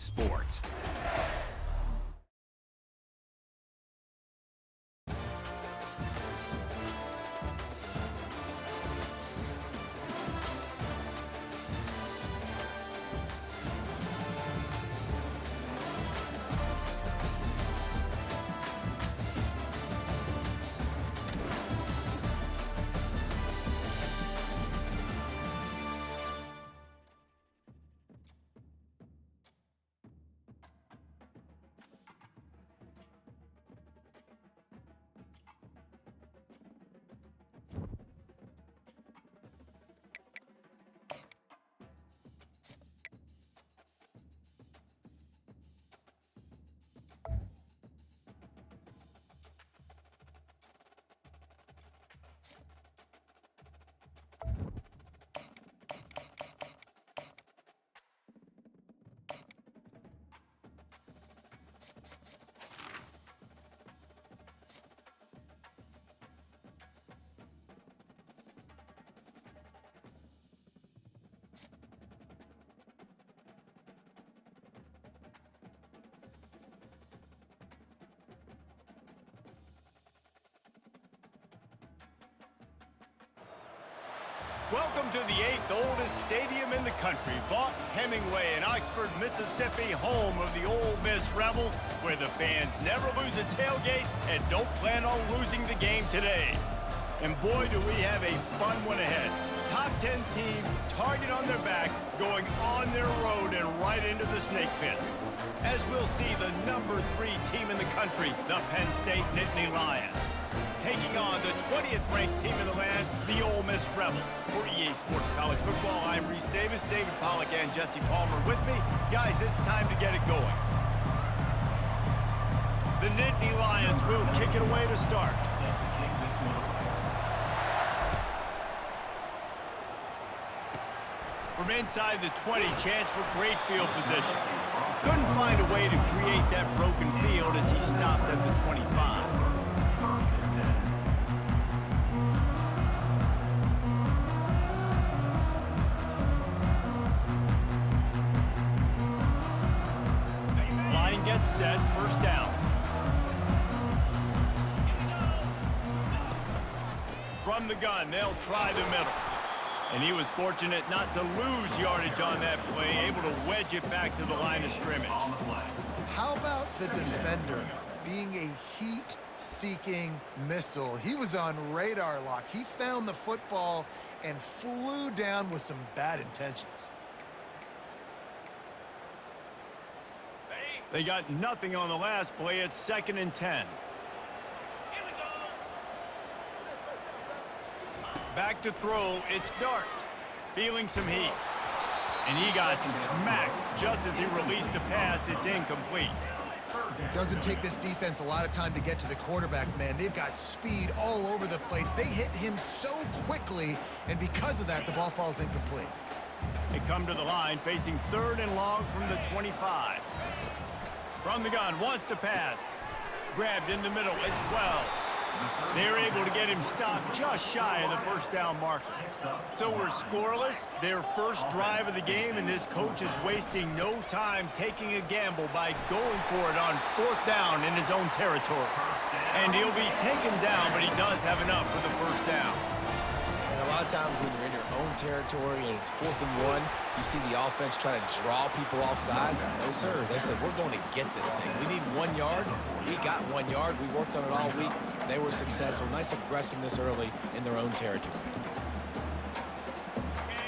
Sports. Welcome to the 8th oldest stadium in the country, Vaught Hemingway in Oxford, Mississippi, home of the Ole Miss Rebels, where the fans never lose a tailgate and don't plan on losing the game today. And boy, do we have a fun one ahead. Top 10 team, target on their back, going on their road and right into the snake pit. As we'll see the number 3 team in the country, the Penn State Nittany Lions, taking on the 20th ranked team in the land, the Ole Miss Rebels. For EA Sports College Football, I'm Reese Davis, David Pollack, and Jesse Palmer with me. Guys, it's time to get it going. The Nittany Lions will kick it away to start. From inside the 20, chance for great field position. Couldn't find a way to create that broken field as he stopped at the 25. Gets set, first down. From the gun, they'll try the middle. And he was fortunate not to lose yardage on that play, able to wedge it back to the line of scrimmage. How about the defender being a heat-seeking missile? He was on radar lock. He found the football and flew down with some bad intentions. They got nothing on the last play. It's 2nd and 10. Back to throw. It's Dart. Feeling some heat. And he got smacked just as he released the pass. It's incomplete. Doesn't take this defense a lot of time to get to the quarterback, man. They've got speed all over the place. They hit him so quickly, and because of that, the ball falls incomplete. They come to the line, facing 3rd and long from the 25. From the gun, wants to pass. Grabbed in the middle, it's Wells. They're able to get him stopped just shy of the first down marker. So we're scoreless, their first drive of the game, and this coach is wasting no time taking a gamble by going for it on 4th down in his own territory. And he'll be taken down, but he does have enough for the first down. And a lot of times when you're in your own territory and it's 4th and 1, you see the offense try to draw people off sides. No, sir. They said, we're going to get this thing. We need 1 yard. We got 1 yard. We worked on it all week. They were successful. Nice aggressiveness early in their own territory.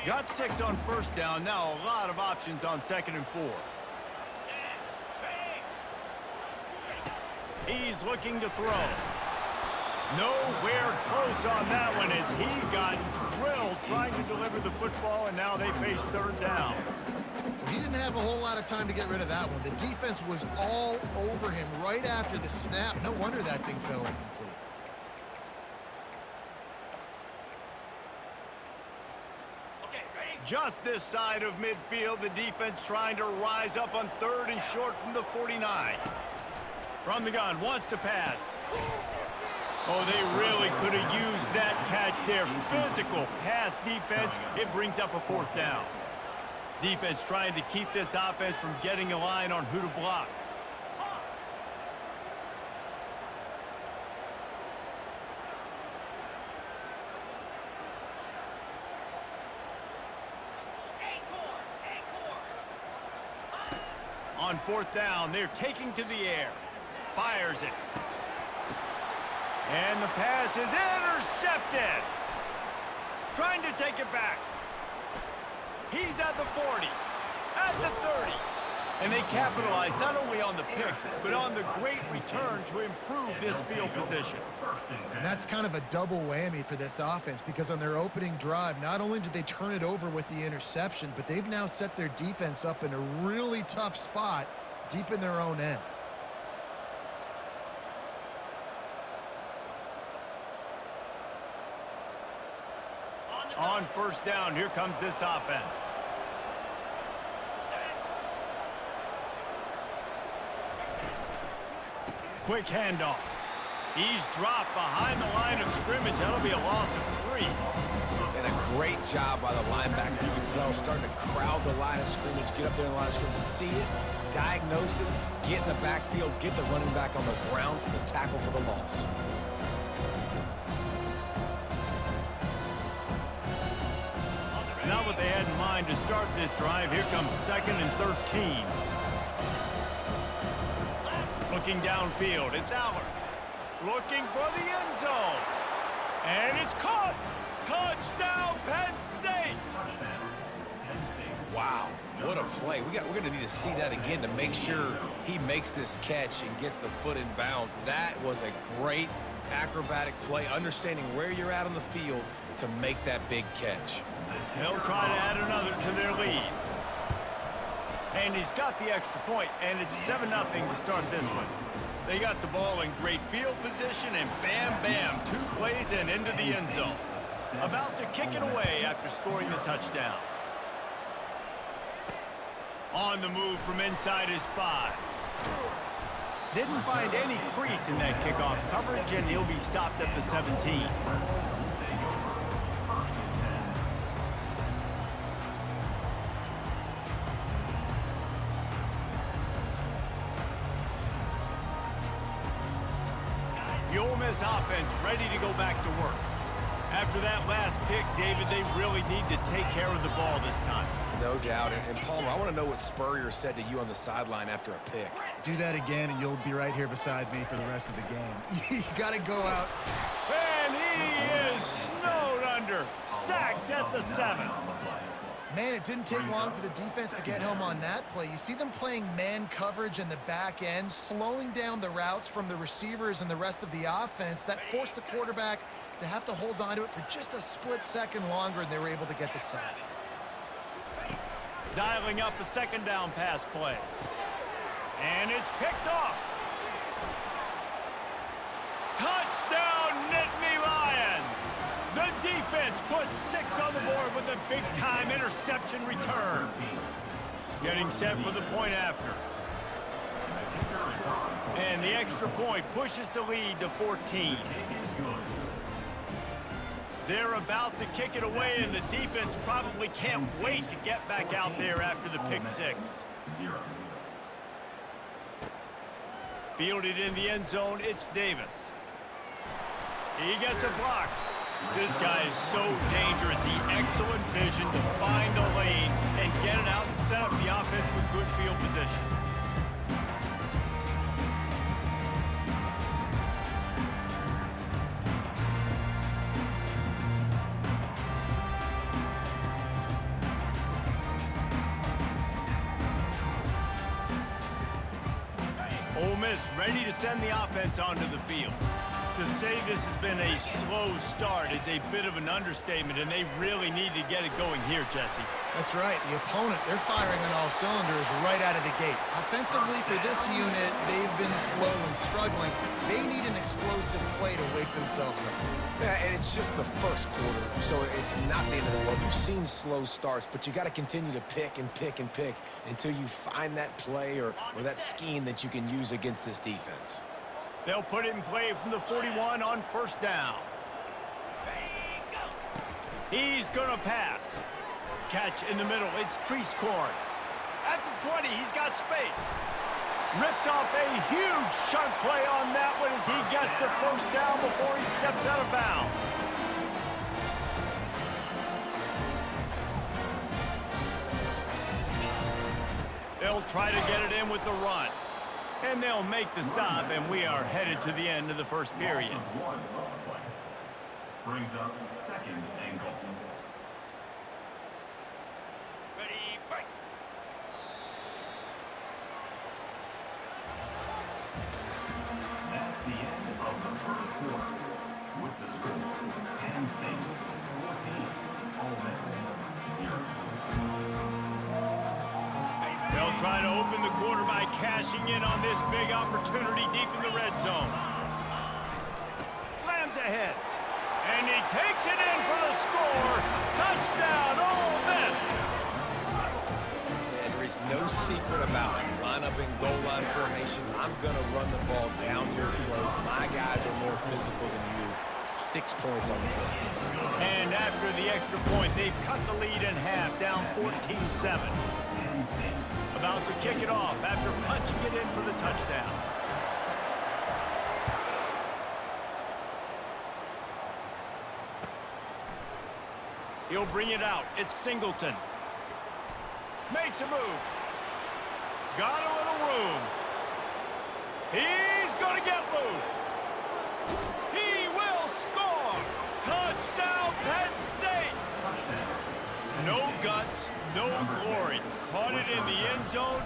Got 6 on first down. Now a lot of options on 2nd and 4. He's looking to throw. Nowhere close on that one as he got drilled trying to deliver the football, and now they face 3rd down. He didn't have a whole lot of time to get rid of that one. The defense was all over him right after the snap. No wonder that thing fell incomplete. Just this side of midfield, the defense trying to rise up on 3rd and short from the 49. From the gun, wants to pass. Oh, they really could have used that catch there. Physical pass defense. It brings up a 4th down. Defense trying to keep this offense from getting a line on who to block. On fourth down, they're taking to the air. Fires it. And the pass is intercepted. Trying to take it back. He's at the 40, at the 30. And they capitalize not only on the pick, but on the great return to improve this field position. And that's kind of a double whammy for this offense, because on their opening drive, not only did they turn it over with the interception, but they've now set their defense up in a really tough spot deep in their own end. On first down, here comes this offense. Quick handoff. He's dropped behind the line of scrimmage. That'll be a loss of 3. And a great job by the linebacker. You can tell, starting to crowd the line of scrimmage, get up there in the line of scrimmage, see it, diagnose it, get in the backfield, get the running back on the ground for the tackle for the loss. Not what they had in mind to start this drive. Here comes 2nd and 13. Looking downfield, it's Allard. Looking for the end zone. And it's caught. Touchdown, Penn State. Wow, what a play. We're going to need to see that again to make sure he makes this catch and gets the foot in bounds. That was a great acrobatic play, understanding where you're at on the field to make that big catch. They'll try to add another to their lead. And he's got the extra point, and it's 7-0 to start this one. They got the ball in great field position, and bam, bam, 2 plays and into the end zone. About to kick it away after scoring the touchdown. On the move from inside his 5. Didn't find any crease in that kickoff coverage, and he'll be stopped at the 17. The Ole Miss offense ready to go back to work. After that last pick, David, they really need to take care of the ball this time. No doubt. And Palmer, I want to know what Spurrier said to you on the sideline after a pick. Do that again, and you'll be right here beside me for the rest of the game. You got to go out. And he is snowed under. Sacked at the 7. Man, it didn't take long for the defense to get home on that play. You see them playing man coverage in the back end, slowing down the routes from the receivers and the rest of the offense. That forced the quarterback to have to hold on to it for just a split second longer, and they were able to get the sack. Dialing up a 2nd down pass play. And it's picked off. Touchdown, Nittany Lions! The defense puts 6 on the board with a big-time interception return. Getting set for the point after. And the extra point pushes the lead to 14. They're about to kick it away, and the defense probably can't wait to get back out there after the pick 6. Fielded in the end zone, it's Davis. He gets a block. This guy is so dangerous. The excellent vision to find a lane and get it out and set up the offense with good field position. Ole Miss ready to send the offense onto the field. To say this has been a slow start is a bit of an understatement, and they really need to get it going here, Jesse. That's right. The opponent, they're firing on all cylinders right out of the gate. Offensively, for this unit, they've been slow and struggling. They need an explosive play to wake themselves up. Yeah, and it's just the first quarter, so it's not the end of the world. You've seen slow starts, but you got to continue to pick and pick and pick until you find that play or that scheme that you can use against this defense. They'll put it in play from the 41 on first down. He's going to pass. catch in the middle. It's crease corn. At the 20, he's got space. Ripped off a huge chunk play on that one as he gets the first down before he steps out of bounds. They'll try to get it in with the run. And they'll make the stop, and we are headed to the end of the first period. Brings up second and goal. Ready, fight. That's the end of the first quarter. With the score, Penn State 14, Ole Miss 0. They'll try to open the quarter by cashing in on this big opportunity deep in the red zone. Slams ahead. And he takes it in for the score. Touchdown, Ole Miss. And there is no secret about it. Line up in goal line formation. I'm going to run the ball down your throat. My guys are more physical than you. 6 points on the play. And after the extra point, they've cut the lead in half, down 14-7. About to kick it off after punching it in for the touchdown. He'll bring it out. It's Singleton. Makes a move. Got a little room. He's going to get loose. He will score. Touchdown, Penn State. No guts, no glory. Caught it in the end zone.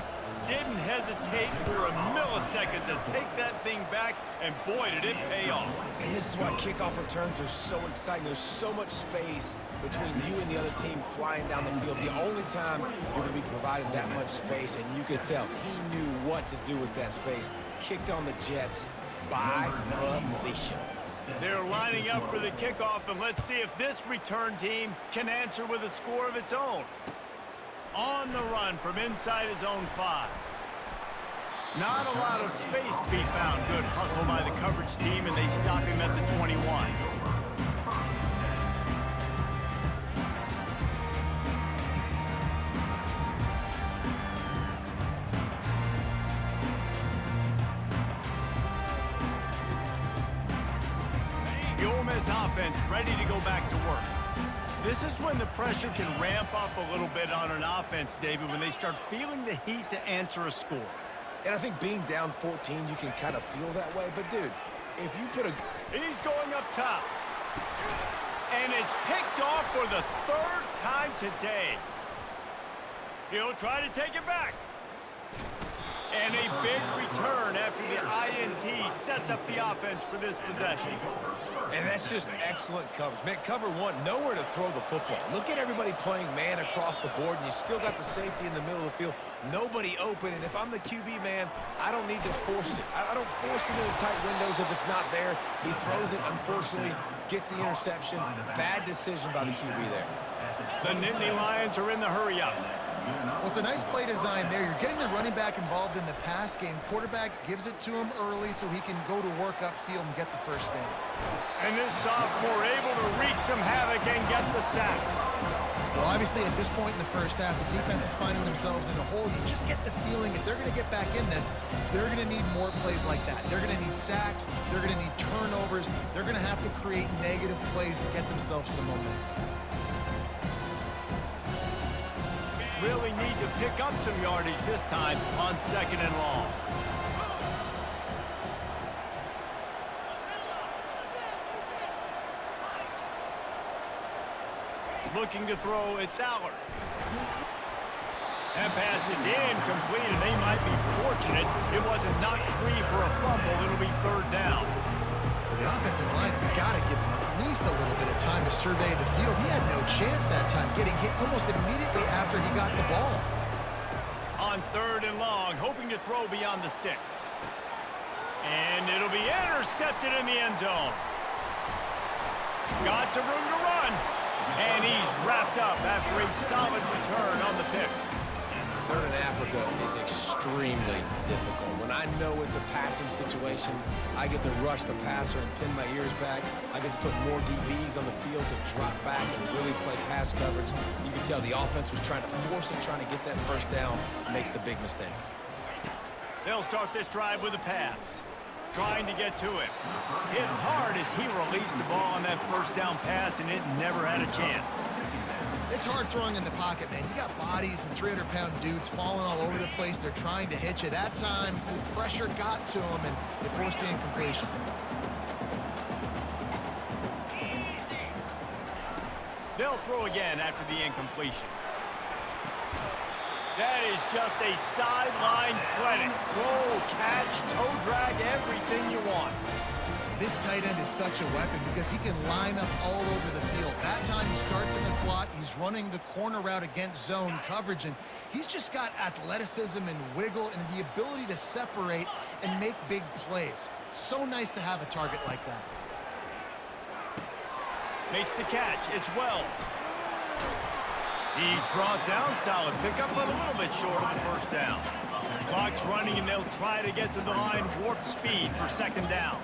Didn't hesitate for a millisecond to take that thing back, and boy, did it pay off. And this is why kickoff returns are so exciting. There's so much space between you and the other team flying down the field. The only time you're going to be provided that much space, and you could tell he knew what to do with that space. Kicked on the Jets by Felicia. They're lining up for the kickoff, and let's see if this return team can answer with a score of its own. On the run from inside his own 5. Not a lot of space to be found. Good hustle by the coverage team, and they stop him at the 21. The Ole Miss offense ready to go back to work. This is when the pressure can ramp up a little bit on an offense, David, when they start feeling the heat to answer a score. And I think being down 14, you can kind of feel that way. But, dude, if you put a... He's going up top. And it's picked off for the 3rd time today. He'll try to take it back. And a big return after the INT sets up the offense for this possession. And that's just excellent coverage. Man, cover one, nowhere to throw the football. Look at everybody playing man across the board, and you still got the safety in the middle of the field. Nobody open, and if I'm the QB, man, I don't need to force it. I don't force it into tight windows if it's not there. He throws it, unfortunately, gets the interception. Bad decision by the QB there. The Nittany Lions are in the hurry-up. Well, it's a nice play design there. You're getting the running back involved in the pass game. Quarterback gives it to him early so he can go to work upfield and get the first down. And this sophomore able to wreak some havoc and get the sack. Well, obviously, at this point in the first half, the defense is finding themselves in a hole. You just get the feeling if they're going to get back in this, they're going to need more plays like that. They're going to need sacks. They're going to need turnovers. They're going to have to create negative plays to get themselves some momentum. Really need to pick up some yardage this time on 2nd and long. Looking to throw, it's Allard. That pass is incomplete, and they might be fortunate it wasn't knocked free for a fumble. It'll be 3rd down. The offensive line has got to give him at least a little bit of time to survey the field. He had no chance that time, getting hit almost immediately after he got the ball. On 3rd and long, hoping to throw beyond the sticks. And it'll be intercepted in the end zone. Got some room to run. And he's wrapped up after a solid return on the pick. 3rd and a half, America is extremely difficult. When I know it's a passing situation, I get to rush the passer and pin my ears back. I get to put more DBs on the field to drop back and really play pass coverage. You can tell the offense was trying to force it, trying to get that first down, makes the big mistake. They'll start this drive with a pass. Trying to get to him. Hit hard as he released the ball on that first down pass, and it never had a chance. It's hard throwing in the pocket, man. You got bodies and 300-pound dudes falling all over the place. They're trying to hit you. That time, the pressure got to him, and it forced the incompletion. They'll throw again after the incompletion. That is just a sideline credit. Throw, catch, toe drag, everything you want. This tight end is such a weapon because he can line up all over the field. That time he starts in the slot, he's running the corner route against zone coverage, and he's just got athleticism and wiggle and the ability to separate and make big plays. It's so nice to have a target like that. Makes the catch. It's Wells. He's brought down. Solid pickup, but a little bit short of the first down. Clock's running, and they'll try to get to the line warp speed for second down.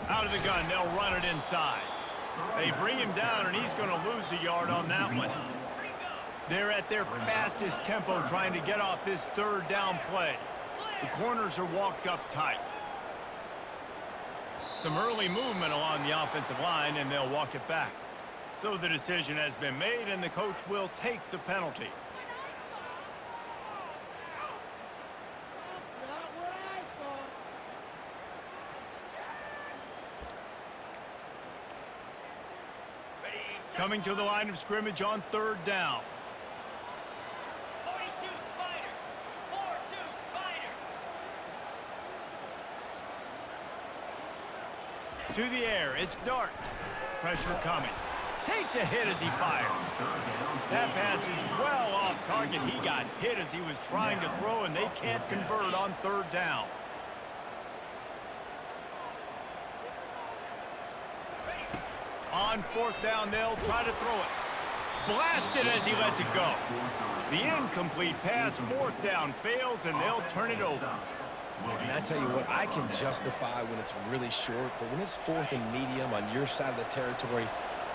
Out of the gun, they'll run it inside. They bring him down, and he's going to lose a yard on that one. They're at their fastest tempo trying to get off this third down play. The corners are walked up tight. Some early movement along the offensive line, and they'll walk it back. So the decision has been made, and the coach will take the penalty. Coming to the line of scrimmage on third down. 42 Spider. 4-2 Spider. To the air, it's Dart. Pressure coming. Takes a hit as he fires. That pass is well off target. He got hit as he was trying to throw, and they can't convert on third down. On fourth down, they'll try to throw it. Blasted as he lets it go. The incomplete pass, fourth down, fails, and they'll turn it over. And I tell you what, I can justify when it's really short, but when it's fourth and medium on your side of the territory,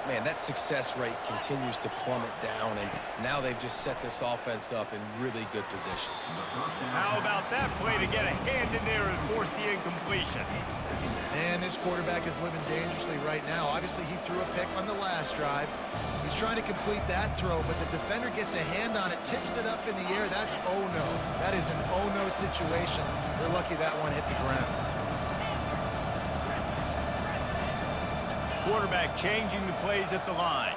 man, that success rate continues to plummet down, and now they've just set this offense up in really good position. How about that play to get a hand in there and force the incompletion? And this quarterback is living dangerously right now. Obviously, he threw a pick on the last drive. He's trying to complete that throw, but the defender gets a hand on it, tips it up in the air. That's oh-no. That is an oh-no situation. They're lucky that one hit the ground. Quarterback changing the plays at the line.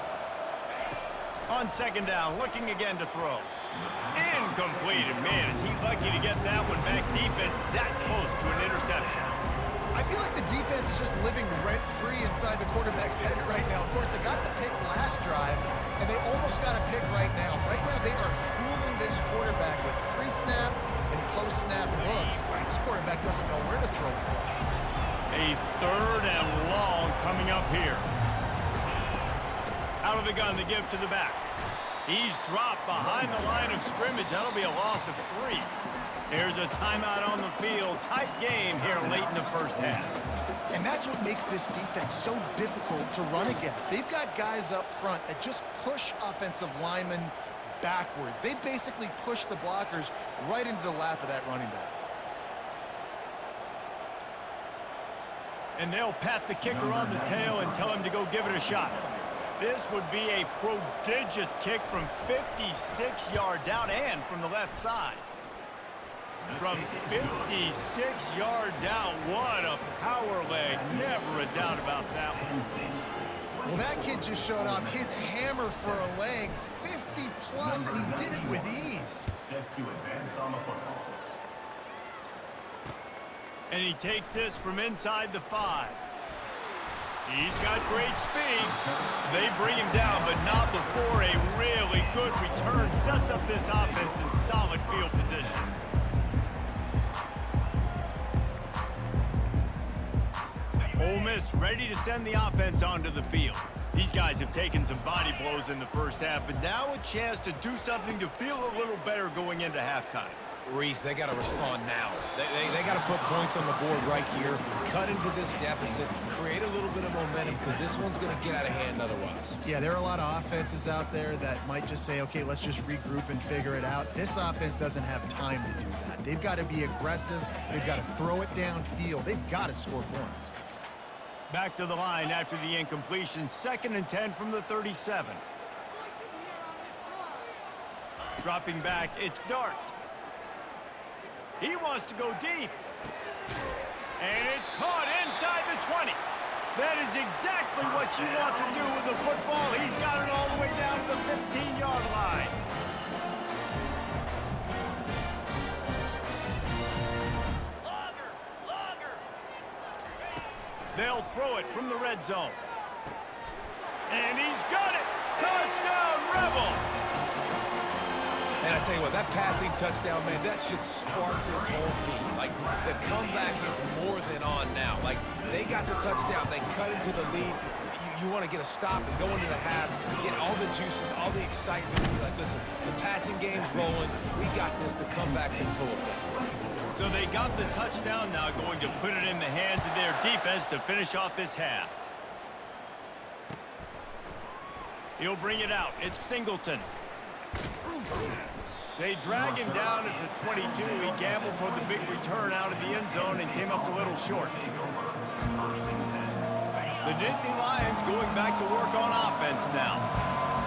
On second down, looking again to throw. Incomplete, and man, is he lucky to get that one back. Defense that close to an interception. I feel like the defense is just living rent-free inside the quarterback's head right now. Of course, they got the pick last drive, and they almost got a pick right now. Right now, they are fooling this quarterback with pre-snap and post-snap looks. This quarterback doesn't know where to throw the ball. A third and long coming up here. Out of the gun to give to the back. He's dropped behind the line of scrimmage. That'll be a loss of 3. There's a timeout on the field. Tight game here late in the first half. And that's what makes this defense so difficult to run against. They've got guys up front that just push offensive linemen backwards. They basically push the blockers right into the lap of that running back. And they'll pat the kicker on the tail and tell him to go give it a shot. This would be a prodigious kick from 56 yards out and from the left side. From 56 yards out, what a power leg. Never a doubt about that one. Well, that kid just showed off his hammer for a leg, 50-plus, and he did it with ease. Set to advance on the football. And he takes this from inside the 5. He's got great speed. They bring him down, but not before a really good return sets up this offense in solid field position. Ole Miss ready to send the offense onto the field. These guys have taken some body blows in the first half, but now a chance to do something to feel a little better going into halftime. Reese, they got to respond now. They got to put points on the board right here, cut into this deficit, create a little bit of momentum, because this one's going to get out of hand otherwise. Yeah, there are a lot of offenses out there that might just say, okay, let's just regroup and figure it out. This offense doesn't have time to do that. They've got to be aggressive. They've got to throw it downfield. They've got to score points. Back to the line after the incompletion. 2nd and 10 from the 37. Dropping back, it's Dart. He wants to go deep. And it's caught inside the 20. That is exactly what you want to do with the football. He's got it all the way down to the 15-yard line. They'll throw it from the red zone. And he's got it. Touchdown, Rebels. And I tell you what, that passing touchdown, man, that should spark this whole team. Like, the comeback is more than on now. Like, they got the touchdown. They cut into the lead. You want to get a stop and go into the half, get all the juices, all the excitement. Be like, listen, the passing game's rolling. We got this. The comeback's in full effect. So they got the touchdown, now going to put it in the hands of their defense to finish off this half. He'll bring it out. It's Singleton. They drag him down at the 22. He gambled for the big return out of the end zone and came up a little short. The Nittany Lions going back to work on offense now.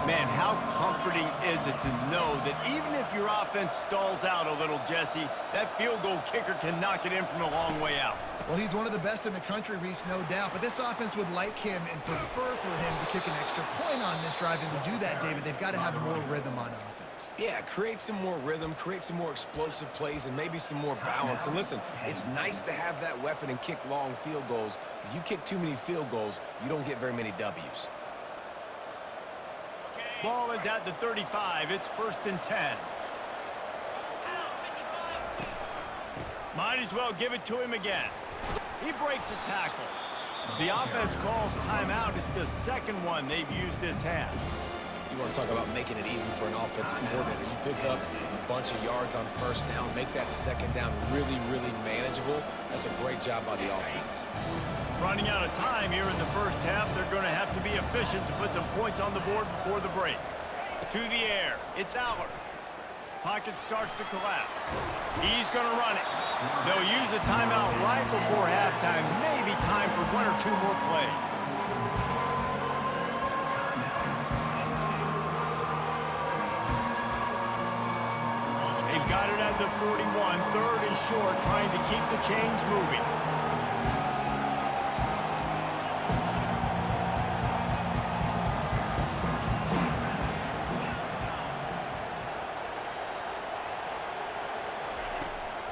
Man, how comforting is it to know that even if your offense stalls out a little, Jesse, that field goal kicker can knock it in from a long way out. Well, he's one of the best in the country, Reese, no doubt. But this offense would like him and prefer for him to kick an extra point on this drive. And to do that, David, they've got to have more rhythm on offense. Yeah, create some more rhythm, create some more explosive plays, and maybe some more balance. And listen, it's nice to have that weapon and kick long field goals. If you kick too many field goals, you don't get very many W's. Ball is at the 35. It's 1st and 10. Might as well give it to him again. He breaks a tackle. The offense calls timeout. It's the second one they've used this half. You want to talk about making it easy for an offensive coordinator. You pick up a bunch of yards on 1st down, make that 2nd down really, really manageable. That's a great job by the offense. Running out of time here in the first half, they're going to have to be efficient to put some points on the board before the break. To the air, it's Aller. Pocket starts to collapse. He's going to run it. They'll use a timeout right before halftime. Maybe time for 1 or 2 more plays. They've got it at the 41, 3rd and short, trying to keep the chains moving.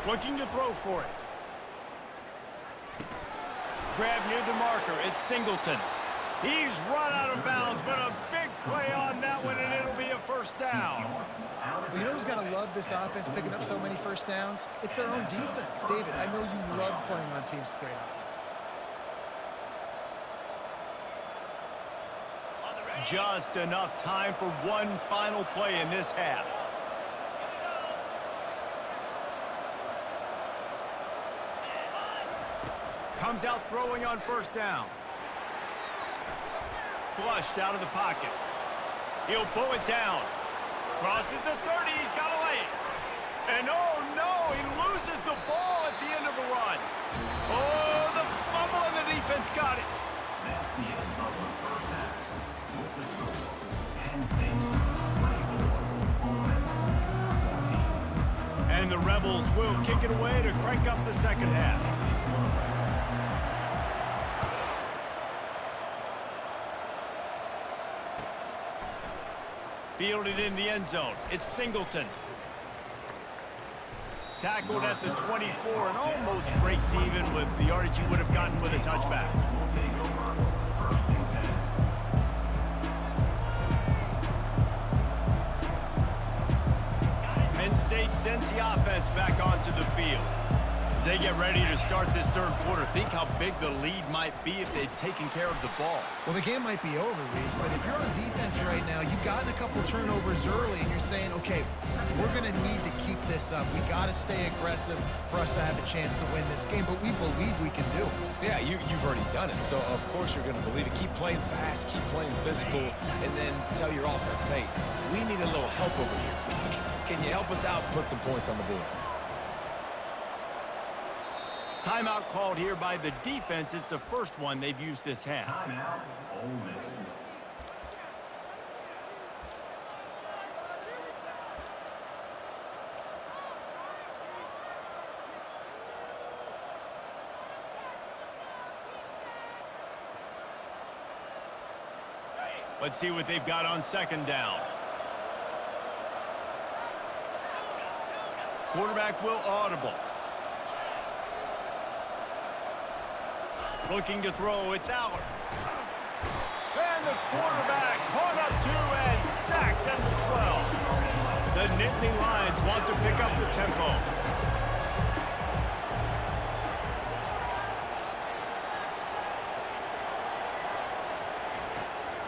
Looking to throw for it. Grab near the marker. It's Singleton. He's run out of bounds, but a big play on that one, and it'll be a 1st down. Well, you know who's got to love this offense picking up so many 1st downs? It's their own defense. David, I know you love playing on teams with great offenses. Just enough time for one final play in this half. Comes out throwing on 1st down. Flushed out of the pocket. He'll pull it down. Crosses the 30. He's got to lay it. And oh no, he loses the ball at the end of the run. Oh, the fumble and the defense got it. That's the end of the first half. With the score, Penn State 24, Ole Miss 14. And the Rebels will kick it away to crank up the second half. Fielded in the end zone. It's Singleton. Tackled at the 24 and almost breaks even with the yardage he would have gotten with a touchback. Will take over 1st and 10. Penn State sends the offense back onto the field. they get ready to start this third quarter, think how big the lead might be if they'd taken care of the ball. Well, the game might be over, Reese, but if you're on defense right now, you've gotten a couple turnovers early, and you're saying, okay, we're going to need to keep this up. We got to stay aggressive for us to have a chance to win this game, but we believe we can do it. Yeah, you've already done it, so of course you're going to believe it. Keep playing fast, keep playing physical, and then tell your offense, hey, we need a little help over here. Can you help us out and put some points on the board? Timeout called here by the defense. It's the first one they've used this half. Timeout, Ole Miss. Let's see what they've got on second down. Quarterback will audible. Looking to throw, it's Aller. And the quarterback caught up to and sacked at the 12. The Nittany Lions want to pick up the tempo.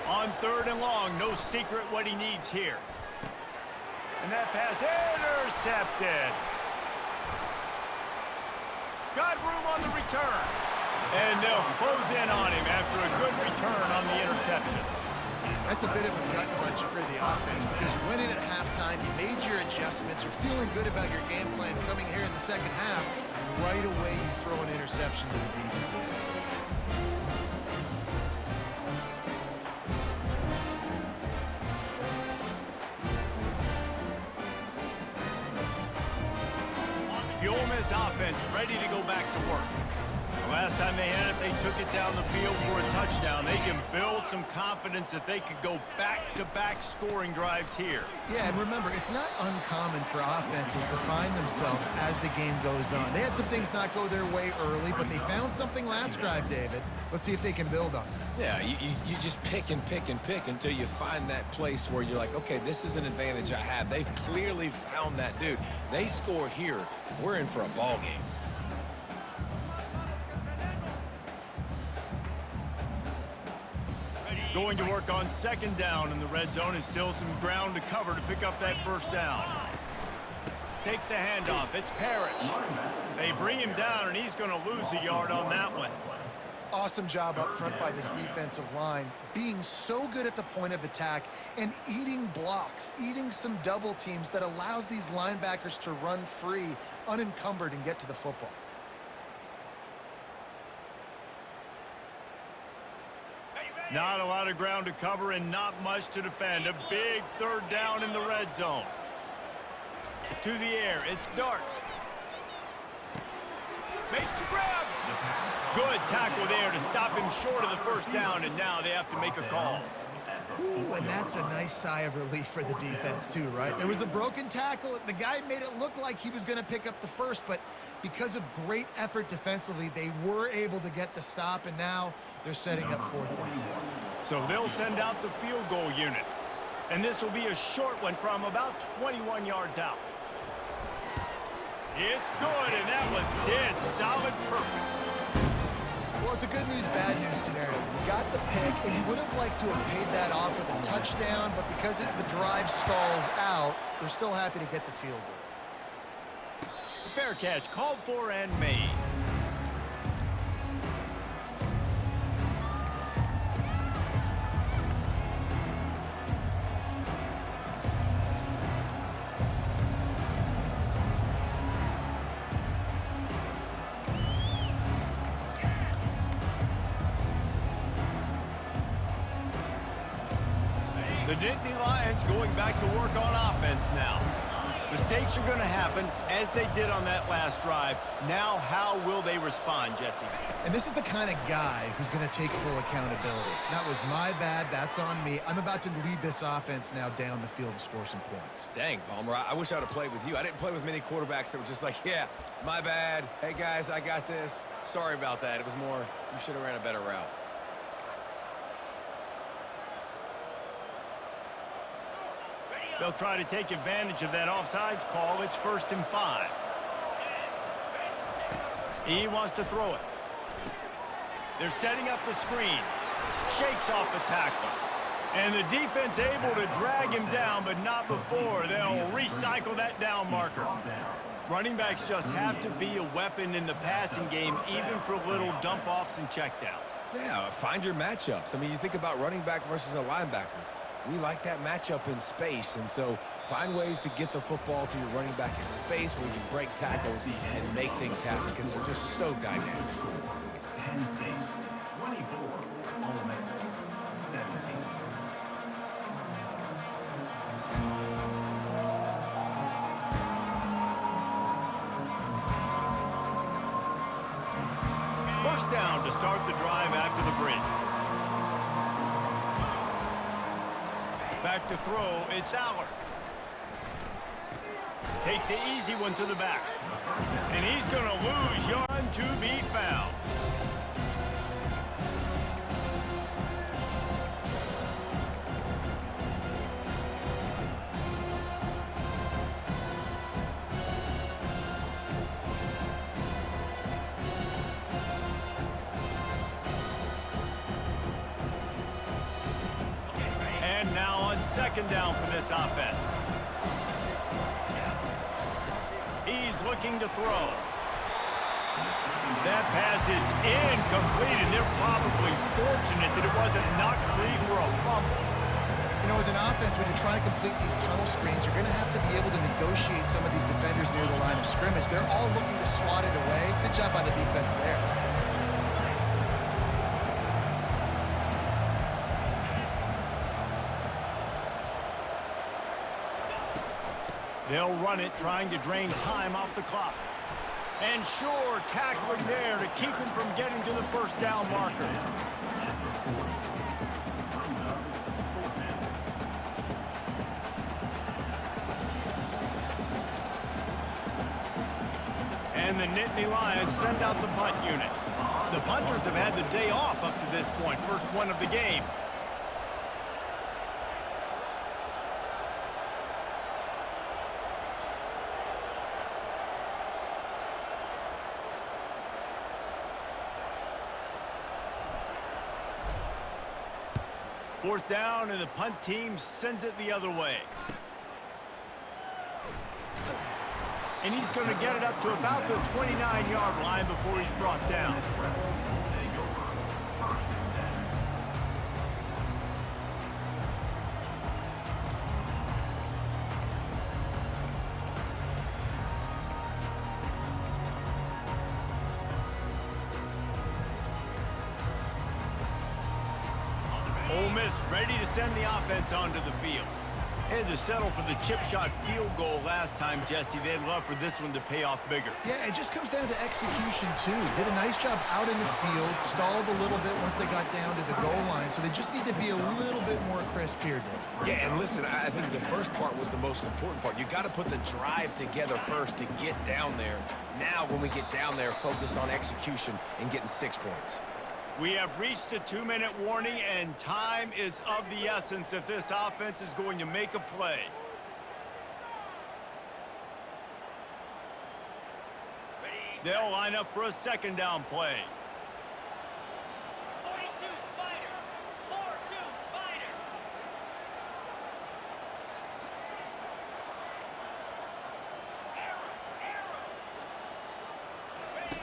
On third and long, no secret what he needs here. And that pass intercepted. Got room on the return. And they'll close in on him after a good return on the interception. That's a bit of a gut punch for the offense because you went in at halftime, you made your adjustments, you're feeling good about your game plan coming here in the second half, and right away you throw an interception to the defense. The Ole Miss offense ready to go back to work. The last time they had it, they took it down the field for a touchdown. They can build some confidence that they could go back-to-back scoring drives here. Yeah, and remember, it's not uncommon for offenses to find themselves as the game goes on. They had some things not go their way early, but they found something last drive, David. Let's see if they can build on it. Yeah, you just pick and pick and pick until you find that place where you're like, okay, this is an advantage I have. They've clearly found that, dude. They score here, we're in for a ball game. Going to work on second down in the red zone is still some ground to cover to pick up that first down. Takes the handoff. It's Parrish. They bring him down, and he's going to lose a yard on that one. Awesome job up front by this defensive line, being so good at the point of attack and eating blocks, eating some double teams that allows these linebackers to run free, unencumbered, and get to the football. Not a lot of ground to cover and not much to defend. A big third down in the red zone. To the air, it's Dart. Makes the grab. Good tackle there to stop him short of the first down, and now they have to make a call. Ooh, and that's a nice sigh of relief for the defense too, right? There was a broken tackle. The guy made it look like he was going to pick up the first, but because of great effort defensively, they were able to get the stop, and now they're setting up fourth down. So they'll send out the field goal unit. And this will be a short one from about 21 yards out. It's good, and that was dead solid perfect. Well, it's a good news, bad news scenario. You got the pick, and you would have liked to have paid that off with a touchdown, but because the drive stalls out, they're still happy to get the field goal. Fair catch, called for and made. The Nittany Lions going back to work on offense now. Mistakes are going to happen, as they did on that last drive. Now, how will they respond, Jesse? And this is the kind of guy who's going to take full accountability. That was my bad. That's on me. I'm about to lead this offense now down the field and score some points. Dang, Palmer, I wish I would have played with you. I didn't play with many quarterbacks that were just like, yeah, my bad. Hey, guys, I got this. Sorry about that. It was more, you should have ran a better route. They'll try to take advantage of that offsides call. It's 1st and 5. He wants to throw it. They're setting up the screen. Shakes off the tackler. And the defense able to drag him down, but not before. They'll recycle that down marker. Running backs just have to be a weapon in the passing game, even for little dump-offs and checkdowns. Yeah, find your matchups. I mean, you think about running back versus a linebacker. We like that matchup in space, and so find ways to get the football to your running back in space where you can break tackles and make things happen because they're just so dynamic. Penn State 24, Ole Miss 17. First down to start the drive after the break. Back to throw, it's Aller. Takes the easy one to the back. And he's going to lose yard to be found. And now on second down for this offense. He's looking to throw. That pass is incomplete, and they're probably fortunate that it wasn't knocked free for a fumble. You know, as an offense, when you're trying to complete these tunnel screens, you're going to have to be able to negotiate some of these defenders near the line of scrimmage. They're all looking to swat it away. Good job by the defense there. They'll run it, trying to drain time off the clock. And sure, tackling there to keep him from getting to the first down marker. And the Nittany Lions send out the punt unit. The punters have had the day off up to this point, first one of the game. Fourth down, and the punt team sends it the other way. And he's going to get it up to about the 29-yard line before he's brought down. Ole Miss ready to send the offense onto the field. Had to settle for the chip shot field goal last time, Jesse. They'd love for this one to pay off bigger. Yeah, it just comes down to execution, too. Did a nice job out in the field, stalled a little bit once they got down to the goal line, so they just need to be a little bit more crisp here, Dave. Yeah, and listen, I think the first part was the most important part. You got to put the drive together first to get down there. Now, when we get down there, focus on execution and getting 6 points. We have reached the 2-minute warning, and time is of the essence if this offense is going to make a play. They'll line up for a second down play. 42 Spider. 4-2 Spider.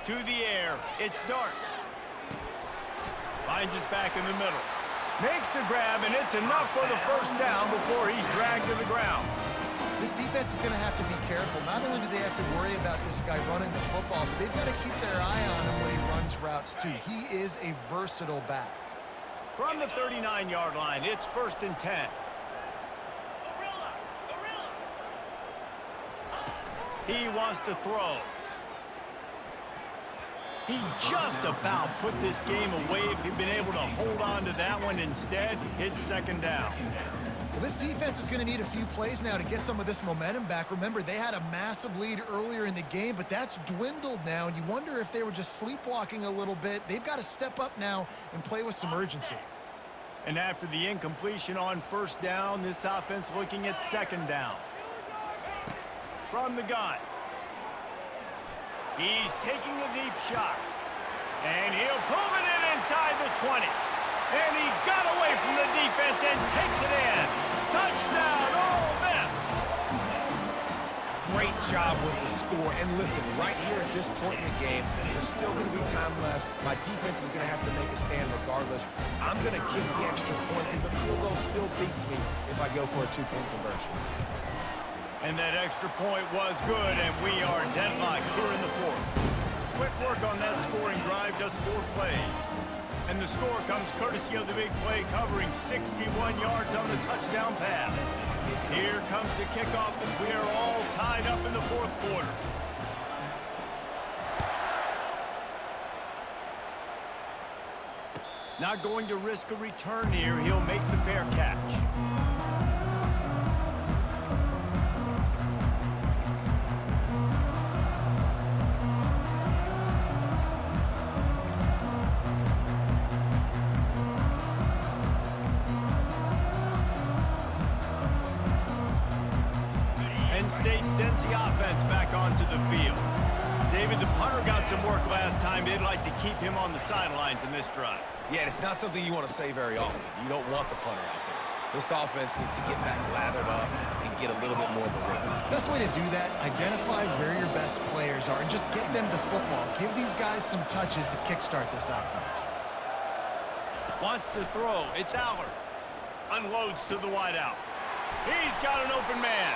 To the air, it's Dart. Finds his back in the middle. Makes the grab, and it's enough for the first down before he's dragged to the ground. This defense is going to have to be careful. Not only do they have to worry about this guy running the football, but they've got to keep their eye on him when he runs routes, too. He is a versatile back. From the 39-yard line, it's 1st and 10. Gorilla. Gorilla. He wants to throw. He just about put this game away if he'd been able to hold on to that one. Instead, it's second down. Well, this defense is going to need a few plays now to get some of this momentum back. Remember, they had a massive lead earlier in the game, but that's dwindled now. You wonder if they were just sleepwalking a little bit. They've got to step up now and play with some urgency. And after the incompletion on first down, this offense looking at second down. From the gun. He's taking a deep shot. And he'll pull it in inside the 20. And he got away from the defense and takes it in. Touchdown, Ole Miss! Great job with the score. And listen, right here at this point in the game, there's still going to be time left. My defense is going to have to make a stand regardless. I'm going to kick the extra point because the field goal still beats me if I go for a two-point conversion. And that extra point was good, and we are deadlocked here in the fourth. Quick work on that scoring drive, just 4 plays. And the score comes courtesy of the big play covering 61 yards on the touchdown pass. Here comes the kickoff as we are all tied up in the fourth quarter. Not going to risk a return here. He'll make the fair catch. State sends the offense back onto the field. David, the punter got some work last time. They'd like to keep him on the sidelines in this drive. Yeah, it's not something you want to say very often. You don't want the punter out there. This offense needs to get back lathered up and get a little bit more of a rhythm. Best way to do that, identify where your best players are and just get them to football. Give these guys some touches to kickstart this offense. Wants to throw. It's Allard. Unloads to the wideout. He's got an open man.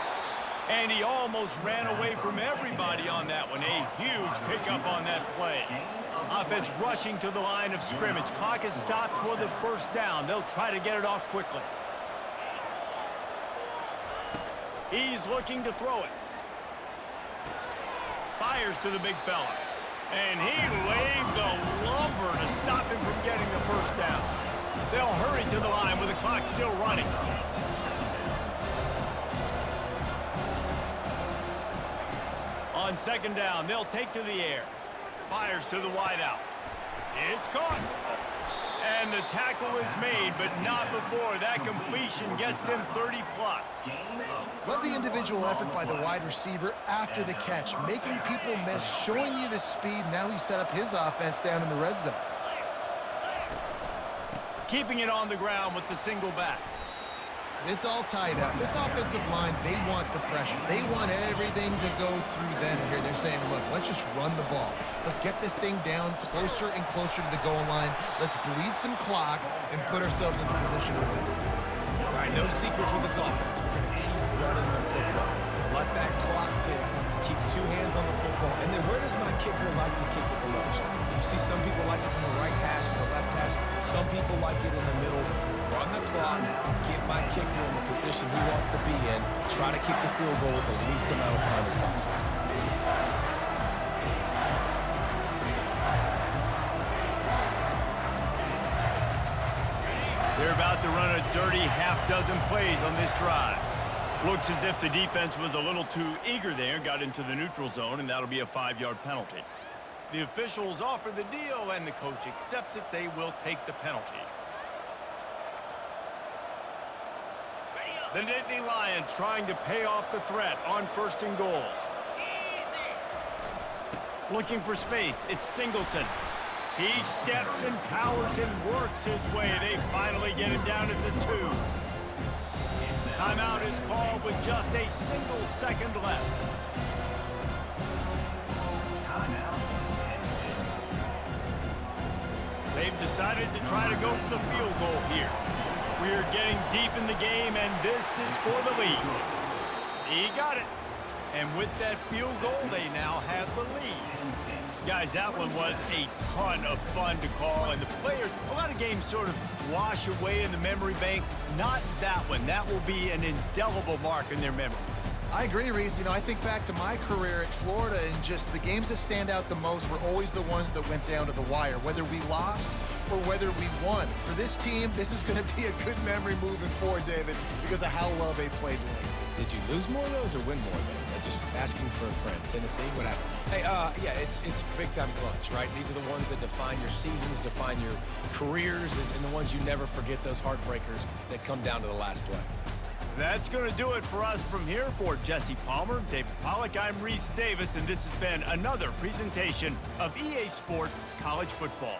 And he almost ran away from everybody on that one. A huge pickup on that play. Offense rushing to the line of scrimmage. Clock is stopped for the first down. They'll try to get it off quickly. He's looking to throw it. Fires to the big fella. And he laid the lumber to stop him from getting the first down. They'll hurry to the line with the clock still running. On second down, they'll take to the air. Fires to the wideout. It's caught. And the tackle is made, but not before that completion gets them 30-plus. Love the individual effort by the wide receiver after the catch, making people miss, showing you the speed. Now he set up his offense down in the red zone. Keeping it on the ground with the single back. It's all tied up. This offensive line, they want the pressure. They want everything to go through them here. They're saying, look, let's just run the ball. Let's get this thing down closer and closer to the goal line. Let's bleed some clock and put ourselves into position to win. All right, no secrets with this offense. We're going to keep running the football. Let that clock tick. Keep 2 hands on the football. And then where does my kicker like to kick it the most? You see some people like it from the right hash to the left hash. Some people like it in the middle. Run the clock, get my kicker in the position he wants to be in, try to keep the field goal with the least amount of time as possible. They're about to run a dirty half-dozen plays on this drive. Looks as if the defense was a little too eager there, got into the neutral zone, and that'll be a 5-yard penalty. The officials offer the deal, and the coach accepts it. They will take the penalty. The Nittany Lions trying to pay off the threat on 1st and goal. Looking for space. It's Singleton. He steps and powers and works his way. They finally get him down at the 2. Timeout is called with just a single second left. They've decided to try to go for the field goal here. We're getting deep in the game, and this is for the lead. He got it. And with that field goal, they now have the lead. Guys, that one was a ton of fun to call, and the players, a lot of games sort of wash away in the memory bank. Not that one. That will be an indelible mark in their memories. I agree, Reese. You know, I think back to my career at Florida, and just the games that stand out the most were always the ones that went down to the wire, whether we lost or whether we won. For this team, this is going to be a good memory moving forward, David, because of how well they played late. Did you lose more of those or win more of those? I'm just asking for a friend. Tennessee, what happened? Hey, yeah, it's big-time clutch, right? These are the ones that define your seasons, define your careers, and the ones you never forget, those heartbreakers that come down to the last play. That's going to do it for us from here. For Jesse Palmer, David Pollack, I'm Reese Davis, and this has been another presentation of EA Sports College Football.